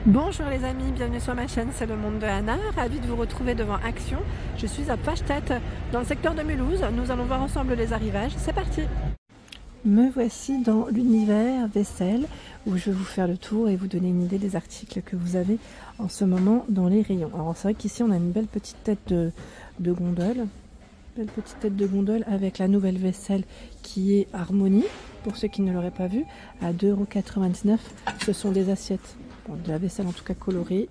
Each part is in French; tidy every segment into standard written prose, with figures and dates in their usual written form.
Bonjour les amis, bienvenue sur ma chaîne, c'est le monde de Anna. Ravie de vous retrouver devant Action. Je suis à Pfastatt, dans le secteur de Mulhouse. Nous allons voir ensemble les arrivages. C'est parti! Me voici dans l'univers vaisselle où je vais vous faire le tour et vous donner une idée des articles que vous avez en ce moment dans les rayons. Alors c'est vrai qu'ici on a une belle petite tête de gondole. Belle petite tête de gondole avec la nouvelle vaisselle qui est Harmonie. Pour ceux qui ne l'auraient pas vu, à 2,99 €. Ce sont des assiettes. Bon, de la vaisselle en tout cas colorée,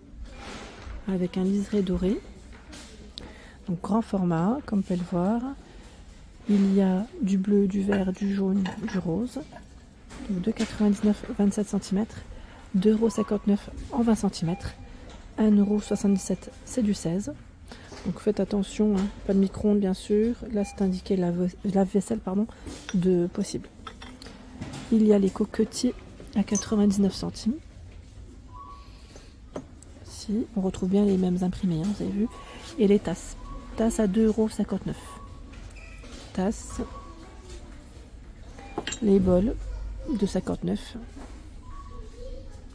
avec un liseré doré. Donc grand format, comme vous pouvez le voir. Il y a du bleu, du vert, du jaune, du rose. 2,99 €, 27 cm. 2,59 € en 20 cm. 1,77 €, c'est du 16. Donc faites attention, hein, pas de micro-ondes bien sûr. Là c'est indiqué la vaisselle de possible. Il y a les coquetiers à 99 centimes. Ici, on retrouve bien les mêmes imprimés, hein, vous avez vu. Et les tasses. Tasses à 2,59 €. Tasses. Les bols, 2,59 €.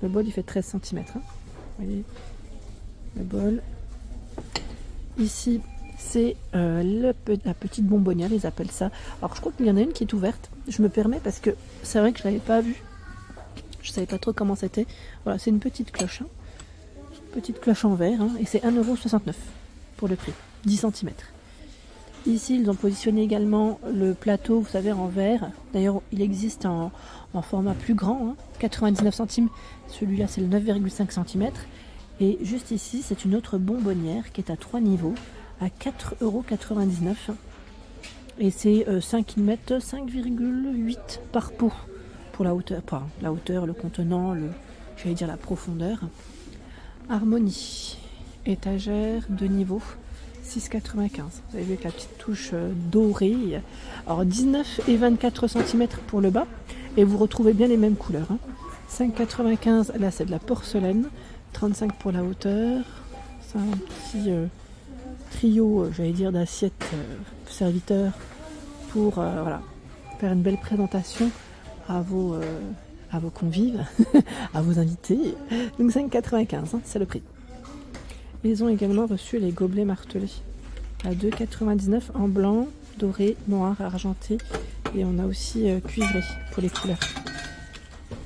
Le bol, il fait 13 cm. Hein. Vous voyez, le bol. Ici, c'est la petite bonbonnière, ils appellent ça. Alors, je crois qu'il y en a une qui est ouverte. Je me permets parce que c'est vrai que je ne l'avais pas vue. Je ne savais pas trop comment c'était. Voilà, c'est une petite cloche. Hein. Petite cloche en verre. Hein, et c'est 1,69 € pour le prix. 10 cm. Ici, ils ont positionné également le plateau, vous savez, en verre. D'ailleurs, il existe en format plus grand. Hein, 99 centimes. Celui-là, c'est le 9,5 cm. Et juste ici, c'est une autre bonbonnière qui est à 3 niveaux. À 4,99 €. Et c'est 5 mm, 5,8 par pot pour la hauteur, pas la hauteur, le contenant, j'allais dire la profondeur. Harmonie, étagère de niveau, 6,95 €. Vous avez vu avec la petite touche dorée. Alors 19 et 24 cm pour le bas et vous retrouvez bien les mêmes couleurs. Hein. 5,95 €, là c'est de la porcelaine, 35 pour la hauteur. C'est un petit trio, j'allais dire, d'assiettes serviteurs pour voilà, faire une belle présentation à vos convives, à vos invités. Donc 5,95 €, hein, c'est le prix. Ils ont également reçu les gobelets martelés à 2,99 € en blanc, doré, noir, argenté. Et on a aussi cuivré pour les couleurs.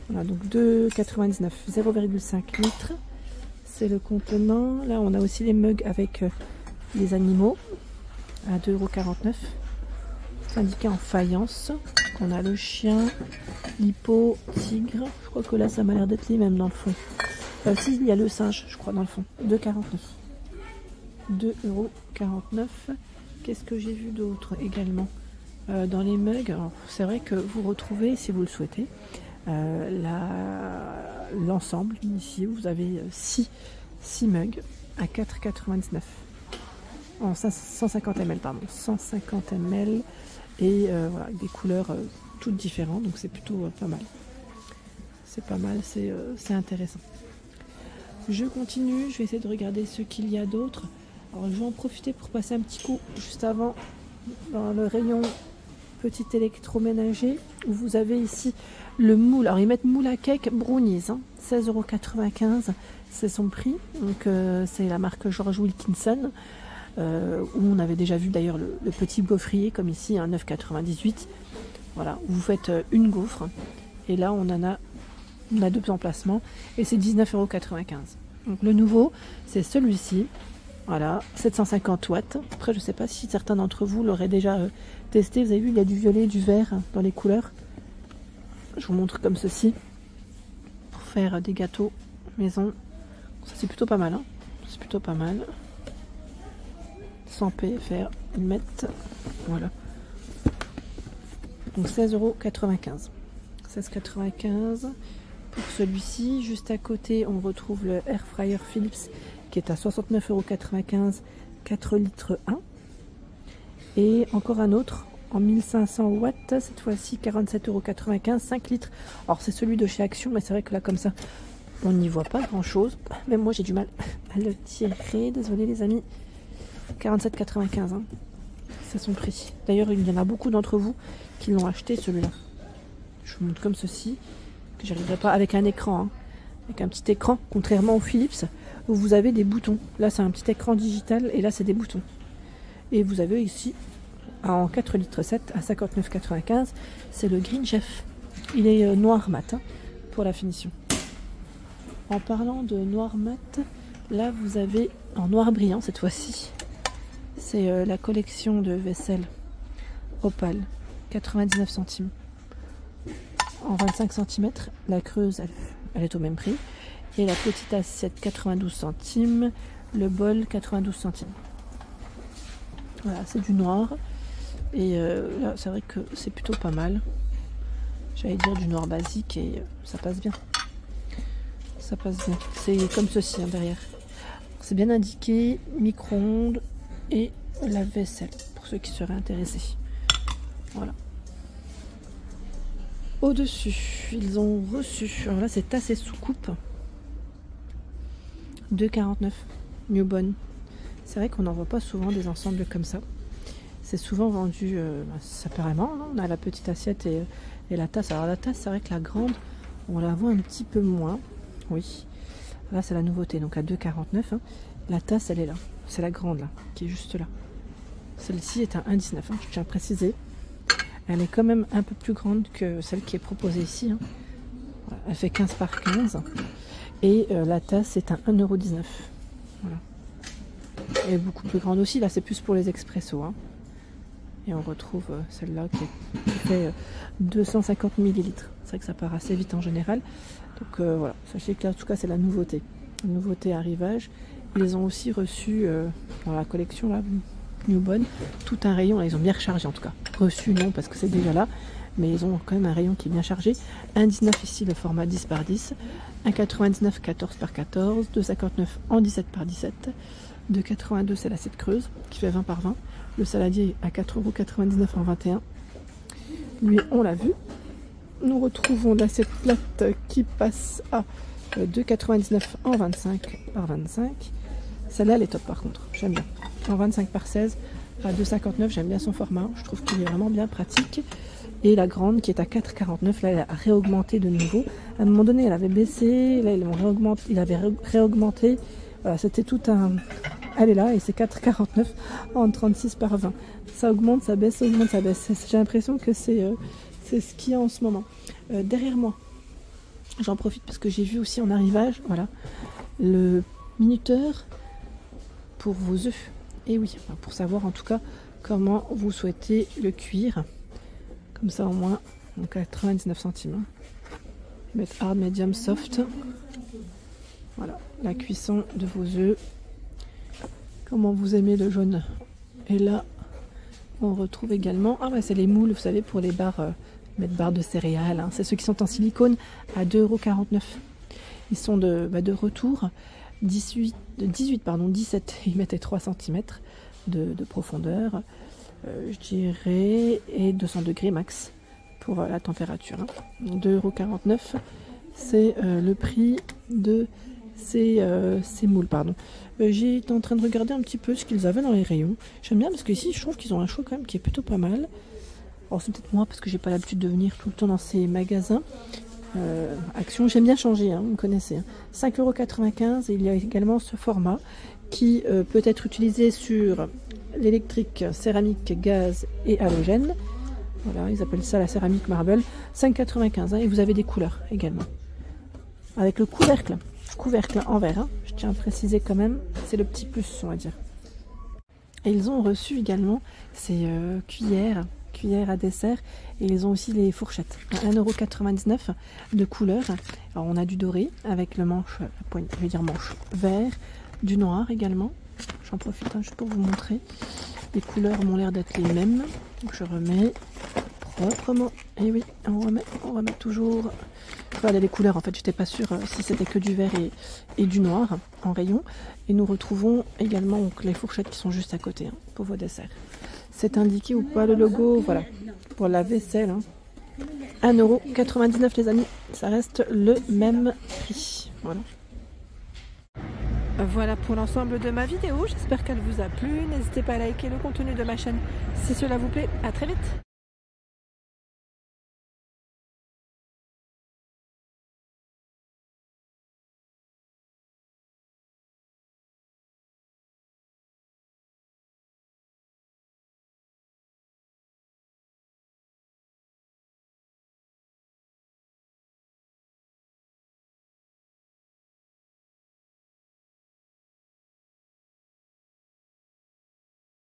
Voilà, donc 2,99 €, 0,5 litres. C'est le contenant. Là, on a aussi les mugs avec les animaux à 2,49 €. C'est indiqué en faïence. On a le chien, l'hippo, tigre. Je crois que là, ça m'a l'air d'être les mêmes dans le fond. Si, il y a le singe, je crois, dans le fond. 2,49 €. 2,49 €. Qu'est-ce que j'ai vu d'autre également dans les mugs? C'est vrai que vous retrouvez, si vous le souhaitez, l'ensemble. Ici, vous avez 6 mugs à 4,99 € en 150 ml, pardon, 150 ml et voilà, avec des couleurs toutes différentes, donc c'est plutôt pas mal. C'est pas mal, c'est intéressant. Je continue, je vais essayer de regarder ce qu'il y a d'autre. Alors je vais en profiter pour passer un petit coup juste avant dans le rayon petit électroménager où vous avez ici le moule. Alors ils mettent moule à cake brownies, hein, 16,95 €, c'est son prix. Donc c'est la marque George Wilkinson, où on avait déjà vu d'ailleurs le petit gaufrier comme ici, hein, 9,98 €. Voilà, vous faites une gaufre et là on a 2 emplacements et c'est 19,95 €. Donc le nouveau c'est celui-ci. Voilà, 750 watts. Après, je ne sais pas si certains d'entre vous l'auraient déjà testé. Vous avez vu, il y a du violet, du vert dans les couleurs. Je vous montre comme ceci pour faire des gâteaux maison. Ça, c'est plutôt pas mal. Hein, c'est plutôt pas mal. 100 PFR, ils mettent. Voilà. Donc 16,95 €. 16,95 € pour celui-ci. Juste à côté, on retrouve le Air Fryer Philips qui est à 69,95 €, 4 litres 1. Et encore un autre en 1500 watts, cette fois-ci 47,95 €, 5 litres. Alors c'est celui de chez Action, mais c'est vrai que là comme ça, on n'y voit pas grand-chose. Même moi j'ai du mal à le tirer, désolé les amis. 47,95 €, hein. C'est son prix. D'ailleurs il y en a beaucoup d'entre vous qui l'ont acheté celui-là. Je vous montre comme ceci, que j'arriverai pas avec un écran. Hein. avec un petit écran, contrairement au Philips où vous avez des boutons. Là c'est un petit écran digital et là c'est des boutons. Et vous avez ici en 4,7 litres à 59,95, c'est le Green Chef. Il est noir mat hein, pour la finition. En parlant de noir mat, là vous avez en noir brillant cette fois-ci. C'est la collection de vaisselle Opale, 99 centimes. En 25 cm, la creuse elle est au même prix. Et la petite assiette 92 centimes, le bol 92 centimes. Voilà, c'est du noir. Et là, c'est vrai que c'est plutôt pas mal. J'allais dire du noir basique et ça passe bien. Ça passe bien. C'est comme ceci hein, derrière. C'est bien indiqué, micro-ondes et lave-vaisselle, pour ceux qui seraient intéressés. Voilà. Au-dessus, ils ont reçu, alors là c'est tasse et soucoupe, 2,49, Newbon. C'est vrai qu'on n'en voit pas souvent des ensembles comme ça. C'est souvent vendu séparément. Hein. On a la petite assiette et la tasse. Alors la tasse, c'est vrai que la grande, on la voit un petit peu moins. Oui. Là, c'est la nouveauté. Donc à 2,49. Hein. La tasse, elle est là. C'est la grande, là, qui est juste là. Celle-ci est à 1,19. Hein, je tiens à préciser. Elle est quand même un peu plus grande que celle qui est proposée ici. Hein. Elle fait 15 par 15. Et la tasse est à 1,19 €. Voilà. Elle est beaucoup plus grande aussi. Là, c'est plus pour les expressos. Hein. Et on retrouve celle-là qui fait 250 ml. C'est vrai que ça part assez vite en général. Donc voilà, sachez que là, en tout cas, c'est la nouveauté. La nouveauté arrivage. Ils ont aussi reçu dans la collection là, Newbon, tout un rayon. Là, ils ont bien rechargé en tout cas. Reçu non parce que c'est déjà là. Mais ils ont quand même un rayon qui est bien chargé. 1,19 ici le format 10 par 10. 1,99 14 par 14. 2,59 en 17 par 17. 2,82 c'est l'assiette creuse qui fait 20 par 20. Le saladier à 4,99 € en 21. Lui, on l'a vu. Nous retrouvons l'assiette plate qui passe à 2,99 en 25 par 25. Celle-là, elle est top par contre. J'aime bien. En 25 par 16 à 2,59. J'aime bien son format. Je trouve qu'il est vraiment bien pratique. Et la grande qui est à 4,49. Là, elle a réaugmenté de nouveau. À un moment donné, elle avait baissé. Là, il avait réaugmenté. Voilà, c'était tout un... Elle est là et c'est 4,49 en 36 par 20. Ça augmente, ça baisse, ça augmente, ça baisse. J'ai l'impression que c'est ce qu'il y a en ce moment. Derrière moi, j'en profite parce que j'ai vu aussi en arrivage, voilà, le minuteur pour vos œufs. Et oui, pour savoir en tout cas comment vous souhaitez le cuire. Comme ça au moins, donc à 99 centimes. Hein. Mettre hard, medium, soft. Voilà, la cuisson de vos œufs. Comment vous aimez le jaune. Et là, on retrouve également... Ah ouais, c'est les moules, vous savez, pour les barres, mettre barres de céréales. Hein. C'est ceux qui sont en silicone à 2,49 €. Ils sont de retour. 17, ils mettaient 3 cm de profondeur, je dirais, et 200 degrés max pour la température. Hein. 2,49 €, c'est le prix de ces moules, pardon. J'étais en train de regarder un petit peu ce qu'ils avaient dans les rayons. J'aime bien parce qu'ici, je trouve qu'ils ont un choix quand même qui est plutôt pas mal. Alors c'est peut-être moi parce que j'ai pas l'habitude de venir tout le temps dans ces magasins. Action, j'aime bien changer, hein, vous me connaissez. Hein. 5,95 €, et il y a également ce format qui peut être utilisé sur l'électrique, céramique, gaz et halogène. Voilà, ils appellent ça la céramique marble. 5,95 €, hein, et vous avez des couleurs également. Avec le couvercle en verre, hein, je tiens à préciser quand même, c'est le petit plus, on va dire. Et ils ont reçu également ces cuillères à dessert, et ils ont aussi les fourchettes à 1,99 € de couleur. Alors on a du doré avec le manche, je vais dire manche vert, du noir également. J'en profite juste pour vous montrer. Les couleurs m'ont l'air d'être les mêmes. Donc je remets proprement. Et oui, on remet toujours. Voilà les couleurs, en fait j'étais pas sûre si c'était que du vert et du noir en rayon. Et nous retrouvons également donc, les fourchettes qui sont juste à côté, hein, pour vos desserts. C'est indiqué ou pas le logo, voilà, pour la vaisselle. Hein. 1,99 € les amis, ça reste le même prix. Voilà. Voilà pour l'ensemble de ma vidéo, j'espère qu'elle vous a plu. N'hésitez pas à liker le contenu de ma chaîne si cela vous plaît. À très vite.